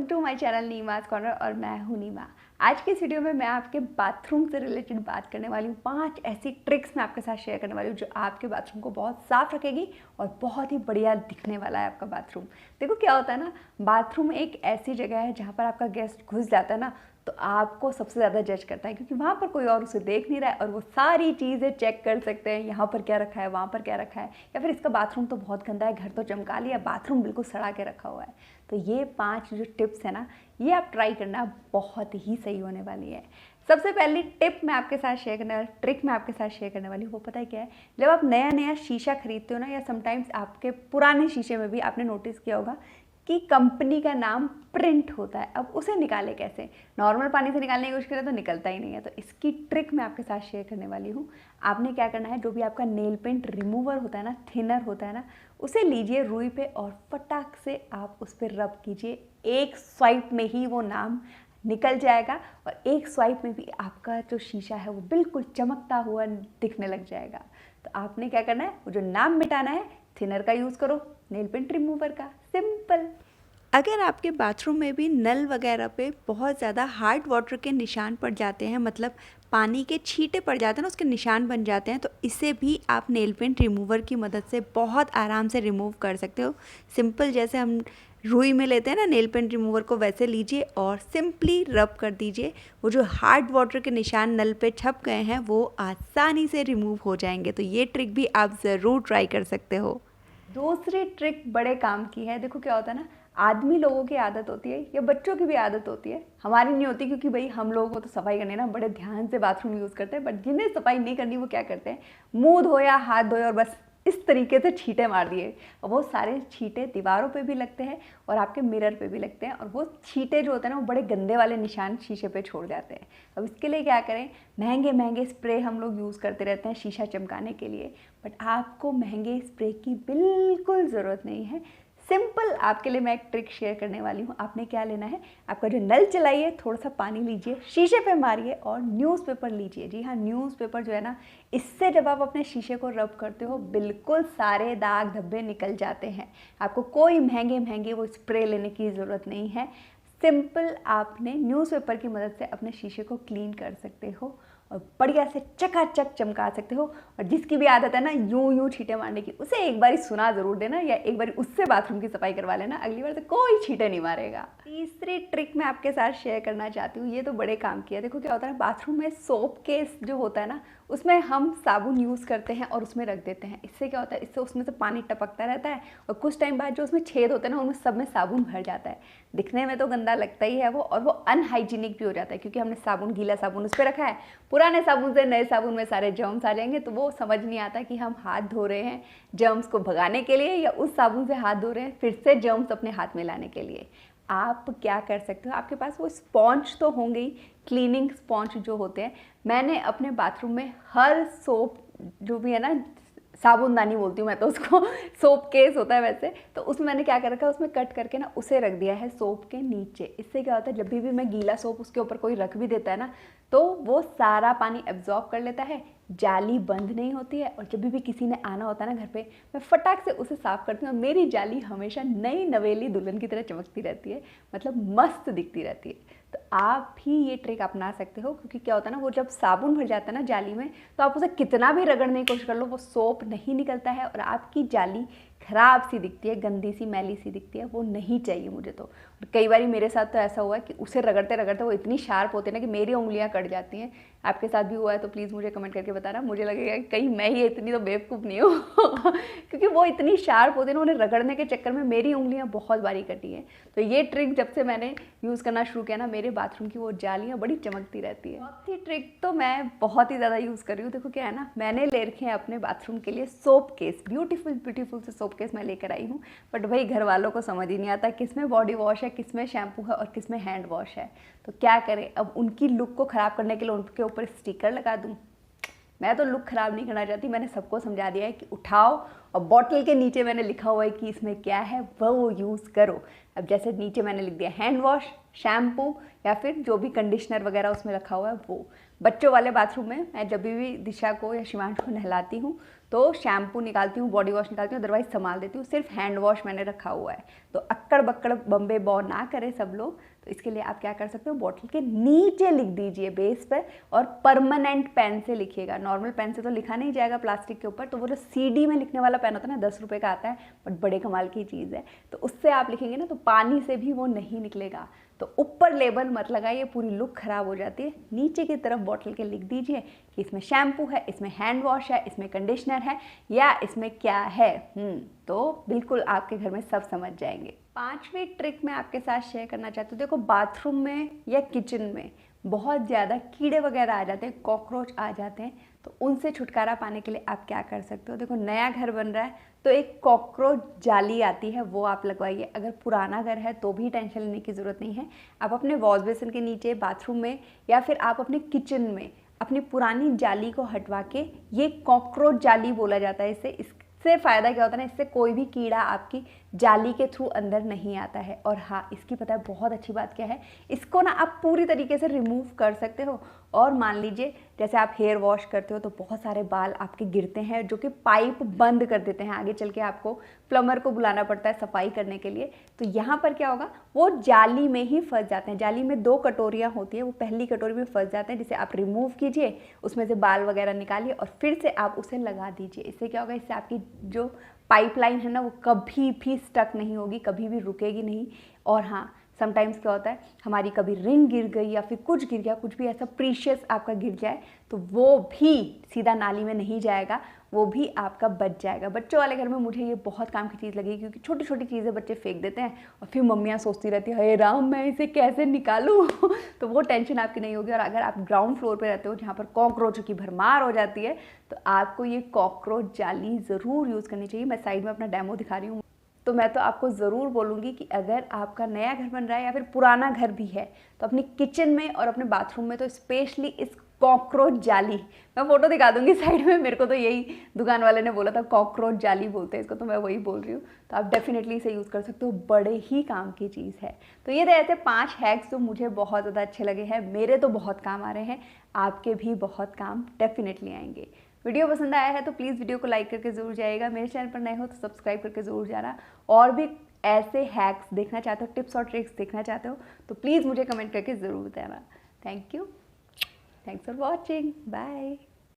Welcome to my channel Neema's corner और मैं हूं नीमा। आज के इस वीडियो में मैं आपके बाथरूम से रिलेटेड बात करने वाली हूँ। 5 ऐसी ट्रिक्स मैं आपके साथ शेयर करने वाली हूँ जो आपके बाथरूम को बहुत साफ रखेगी और बहुत ही बढ़िया दिखने वाला है आपका बाथरूम। देखो क्या होता है ना, बाथरूम एक ऐसी जगह है जहाँ पर आपका गेस्ट घुस जाता है ना तो आपको सबसे ज़्यादा जज करता है, क्योंकि वहाँ पर कोई और उसे देख नहीं रहा है और वो सारी चीज़ें चेक कर सकते हैं, यहाँ पर क्या रखा है, वहाँ पर क्या रखा है, या फिर इसका बाथरूम तो बहुत गंदा है, घर तो चमका लिया, बाथरूम बिल्कुल सड़ा के रखा हुआ है। तो ये 5 जो टिप्स है ना, ये आप ट्राई करना, बहुत ही सही होने वाली है। सबसे पहली टिप मैं आपके साथ शेयर करने वाली, ट्रिक मैं आपके साथ शेयर करने वाली हूँ, वो पता है क्या है। जब आप नया नया शीशा खरीदते हो ना, या समटाइम्स आपके पुराने शीशे में भी आपने नोटिस किया होगा कि कंपनी का नाम प्रिंट होता है। अब उसे निकाले कैसे? नॉर्मल पानी से निकालने की कोशिश करें तो निकलता ही नहीं है। तो इसकी ट्रिक मैं आपके साथ शेयर करने वाली हूँ। आपने क्या करना है, जो भी आपका नेल पेंट रिमूवर होता है ना, थिनर होता है ना, उसे लीजिए रुई पे और फटाक से आप उस पर रब कीजिए। एक स्वाइप में ही वो नाम निकल जाएगा और एक स्वाइप में भी आपका जो शीशा है वो बिल्कुल चमकता हुआ दिखने लग जाएगा। तो आपने क्या करना है, वो जो नाम मिटाना है, थिनर का यूज़ करो, नेल पेंट रिमूवर का, सिंपल। अगर आपके बाथरूम में भी नल वगैरह पे बहुत ज़्यादा हार्ड वाटर के निशान पड़ जाते हैं, मतलब पानी के छींटे पड़ जाते हैं ना, उसके निशान बन जाते हैं, तो इसे भी आप नेल पेंट रिमूवर की मदद से बहुत आराम से रिमूव कर सकते हो। सिंपल जैसे हम रुई में लेते हैं ना नेल पेंट रिमूवर को, वैसे लीजिए और सिंपली रब कर दीजिए। वो जो हार्ड वाटर के निशान नल पे छप गए हैं वो आसानी से रिमूव हो जाएंगे। तो ये ट्रिक भी आप ज़रूर ट्राई कर सकते हो। दूसरी ट्रिक बड़े काम की है। देखो क्या होता है ना, आदमी लोगों की आदत होती है या बच्चों की भी आदत होती है, हमारी नहीं होती, क्योंकि भाई हम लोगों को तो सफाई करनी ना, बड़े ध्यान से बाथरूम यूज़ करते हैं। बट जिन्हें सफाई नहीं करनी वो क्या करते हैं, मुंह धोया, हाथ धोया और बस इस तरीके से छींटे मार दिए। और वो सारे छींटे दीवारों पे भी लगते हैं और आपके मिरर पे भी लगते हैं, और वो छींटे जो होते हैं ना, वो बड़े गंदे वाले निशान शीशे पे छोड़ जाते हैं। अब इसके लिए क्या करें, महंगे महंगे स्प्रे हम लोग यूज़ करते रहते हैं शीशा चमकाने के लिए, बट आपको महंगे स्प्रे की बिल्कुल ज़रूरत नहीं है। सिंपल आपके लिए मैं एक ट्रिक शेयर करने वाली हूँ। आपने क्या लेना है, आपका जो नल चलाइए, थोड़ा सा पानी लीजिए, शीशे पे मारिए और न्यूज़पेपर लीजिए। जी हाँ, न्यूज़पेपर जो है ना, इससे जब आप अपने शीशे को रब करते हो बिल्कुल सारे दाग धब्बे निकल जाते हैं। आपको कोई महंगे महंगे वो स्प्रे लेने की ज़रूरत नहीं है। सिंपल आपने न्यूज़पेपर की मदद से अपने शीशे को क्लीन कर सकते हो और बढ़िया से चकाचक चमका सकते हो। और जिसकी भी आदत है ना यूं यूं छींटे मारने की, उसे एक बारी सुना ज़रूर देना, या एक बारी उससे बाथरूम की सफाई करवा लेना, अगली बार से कोई छींटे नहीं मारेगा। तीसरी ट्रिक मैं आपके साथ शेयर करना चाहती हूँ, ये तो बड़े काम की है। देखो क्या होता है, बाथरूम में सोप केस जो होता है ना, उसमें हम साबुन यूज़ करते हैं और उसमें रख देते हैं। इससे क्या होता है, इससे उसमें से पानी टपकता रहता है और कुछ टाइम बाद जो उसमें छेद होते हैं ना, उनमें सब में साबुन भर जाता है। दिखने में तो गंदा लगता ही है वो, और वो अनहाइजीनिक भी हो जाता है, क्योंकि हमने साबुन, गीला साबुन उस पर रखा है। पुराने साबुन से नए साबुन में सारे जर्म्स आ जाएंगे, तो वो समझ नहीं आता कि हम हाथ धो रहे हैं जर्म्स को भगाने के लिए या उस साबुन से हाथ धो रहे हैं फिर से जर्म्स अपने हाथ में लाने के लिए। आप क्या कर सकते हो, आपके पास वो स्पॉन्ज तो होंगे ही, क्लीनिंग स्पॉन्ज जो होते हैं। मैंने अपने बाथरूम में हर सोप जो भी है ना, साबुनदानी बोलती हूँ मैं तो उसको, सोप केस होता है वैसे, तो उसमें मैंने क्या कर रखा है, उसमें कट करके ना उसे रख दिया है सोप के नीचे। इससे क्या होता है, जब भी मैं गीला सोप उसके ऊपर कोई रख भी देता है ना, तो वो सारा पानी एब्जॉर्ब कर लेता है, जाली बंद नहीं होती है, और जब भी किसी ने आना होता है ना घर पे, मैं फटाक से उसे साफ़ करती हूँ और मेरी जाली हमेशा नई नवेली दुल्हन की तरह चमकती रहती है, मतलब मस्त दिखती रहती है। तो आप भी ये ट्रिक अपना सकते हो, क्योंकि क्या होता है ना, वो जब साबुन भर जाता है ना जाली में, तो आप उसे कितना भी रगड़ने की कोशिश कर लो, वो सोप नहीं निकलता है और आपकी जाली खराब सी दिखती है, गंदी सी मैली सी दिखती है। वो नहीं चाहिए मुझे तो। और कई बार मेरे साथ तो ऐसा हुआ है कि उसे रगड़ते रगड़ते वो इतनी शार्प होते हैं ना कि मेरी उंगलियां कट जाती हैं। आपके साथ भी हुआ है तो प्लीज़ मुझे कमेंट करके बताना, मुझे लगेगा कि कहीं मैं ही इतनी तो बेवकूफ़ नहीं हूँ क्योंकि वो इतनी शार्प होते हैं ना, उन्हें रगड़ने के चक्कर में मेरी उंगलियां बहुत बारी कटी हैं। तो ये ट्रिक जब से मैंने यूज़ करना शुरू किया ना, मेरे बाथरूम की वो जालियाँ बड़ी चमकती रहती है। चौथी ट्रिक तो मैं बहुत ही ज़्यादा यूज़ कर रही हूँ। देखो क्या है ना, मैंने ले रखे हैं अपने बाथरूम के लिए सोप केस, ब्यूटीफुल ब्यूटीफुल से सोप केस मैं लेकर आई हूँ। बट भाई घर वालों को समझ ही नहीं आता किस में बॉडी वॉश है, किस में शैम्पू है और किस में हैंड वॉश है। तो क्या करें, अब उनकी लुक को ख़राब करने के लिए उनके ऊपर स्टिकर लगा दूँ? मैं तो लुक ख़राब नहीं करना चाहती। मैंने सबको समझा दिया है कि उठाओ और बॉटल के नीचे मैंने लिखा हुआ है कि इसमें क्या है वो यूज़ करो। अब जैसे नीचे मैंने लिख दिया हैंड वॉश, शैम्पू या फिर जो भी कंडीशनर वगैरह उसमें रखा हुआ है वो। बच्चों वाले बाथरूम में मैं जब भी दिशा को या शिवांश को नहलाती हूँ तो शैम्पू निकालती हूँ, बॉडी वॉश निकालती हूँ, अदरवाइज संभाल देती हूँ, सिर्फ हैंड वॉश मैंने रखा हुआ है। तो अक्कड़ बक्कड़ बम्बे बॉ ना करें सब लोग। तो इसके लिए आप क्या कर सकते हो, बॉटल के नीचे लिख दीजिए बेस पर, और परमानेंट पेन से लिखिएगा। नॉर्मल पेन से तो लिखा नहीं जाएगा प्लास्टिक के ऊपर, तो वो जो CD में लिखने वाला पेन होता है ना, 10 रुपये का आता है, बट बड़े कमाल की चीज़ है। तो उससे आप लिखेंगे ना तो पानी से भी वो नहीं निकलेगा। तो ऊपर लेबल मत लगाइए, पूरी लुक खराब हो जाती है। नीचे की तरफ बॉटल के लिख दीजिए कि इसमें शैम्पू है, इसमें हैंड वॉश है, इसमें कंडीशनर है, या इसमें क्या है। तो बिल्कुल आपके घर में सब समझ जाएंगे। 5वीं ट्रिक मैं आपके साथ शेयर करना चाहती हूँ। देखो, बाथरूम में या किचन में बहुत ज़्यादा कीड़े वगैरह आ जाते हैं, कॉकरोच आ जाते हैं। तो उनसे छुटकारा पाने के लिए आप क्या कर सकते हो। देखो, नया घर बन रहा है तो एक कॉकरोच जाली आती है, वो आप लगवाइए। अगर पुराना घर है तो भी टेंशन लेने की ज़रूरत नहीं है। आप अपने वॉश बेसिन के नीचे, बाथरूम में, या फिर आप अपने किचन में अपनी पुरानी जाली को हटवा के, ये कॉकरोच जाली बोला जाता है इससे फ़ायदा क्या होता है ना, इससे कोई भी कीड़ा आपकी जाली के थ्रू अंदर नहीं आता है। और हाँ, इसकी पता है बहुत अच्छी बात क्या है, इसको ना आप पूरी तरीके से रिमूव कर सकते हो। और मान लीजिए जैसे आप हेयर वॉश करते हो तो बहुत सारे बाल आपके गिरते हैं, जो कि पाइप बंद कर देते हैं। आगे चल के आपको प्लम्बर को बुलाना पड़ता है सफाई करने के लिए। तो यहाँ पर क्या होगा, वो जाली में ही फंस जाते हैं। जाली में 2 कटोरियाँ होती है, वो पहली कटोरी में फंस जाते हैं, जिसे आप रिमूव कीजिए, उसमें से बाल वगैरह निकालिए और फिर से आप उसे लगा दीजिए। इससे क्या होगा, इससे आपकी जो पाइपलाइन है ना, वो कभी भी स्टक नहीं होगी, कभी भी रुकेगी नहीं। और हाँ, समटाइम्स क्या होता है, हमारी कभी रिंग गिर गई या फिर कुछ गिर गया, कुछ भी ऐसा प्रीशियस आपका गिर जाए, तो वो भी सीधा नाली में नहीं जाएगा, वो भी आपका बच जाएगा। बच्चों वाले घर में मुझे ये बहुत काम की चीज़ लगी, क्योंकि छोटी छोटी चीज़ें बच्चे फेंक देते हैं और फिर मम्मियाँ सोचती रहती है, हे राम, मैं इसे कैसे निकालूँ। तो वो टेंशन आपकी नहीं होगी। और अगर आप ग्राउंड फ्लोर पर रहते हो जहाँ पर कॉकरोचों की भरमार हो जाती है, तो आपको ये कॉकरोच जाली ज़रूर यूज़ करनी चाहिए। मैं साइड में अपना डेमो दिखा रही हूँ। तो मैं तो आपको ज़रूर बोलूँगी कि अगर आपका नया घर बन रहा है या फिर पुराना घर भी है, तो अपनी किचन में और अपने बाथरूम में तो स्पेशली इस कॉकरोच जाली, मैं फ़ोटो दिखा दूँगी साइड में, मेरे को तो यही दुकान वाले ने बोला था, कॉकरोच जाली बोलते हैं इसको, तो मैं वही बोल रही हूँ। तो आप डेफिनेटली इसे यूज़ कर सकते हो, बड़े ही काम की चीज़ है। तो ये थे ऐसे 5 हैक्स जो मुझे बहुत ज़्यादा अच्छे लगे हैं, मेरे तो बहुत काम आ रहे हैं, आपके भी बहुत काम डेफिनेटली आएंगे। वीडियो पसंद आया है तो प्लीज़ वीडियो को लाइक करके ज़रूर जाइएगा। मेरे चैनल पर नए हो तो सब्सक्राइब करके ज़रूर जाना। और भी ऐसे हैक्स देखना चाहते हो, टिप्स और ट्रिक्स देखना चाहते हो, तो प्लीज़ मुझे कमेंट करके ज़रूर बताना। Thank you, thanks for watching, bye.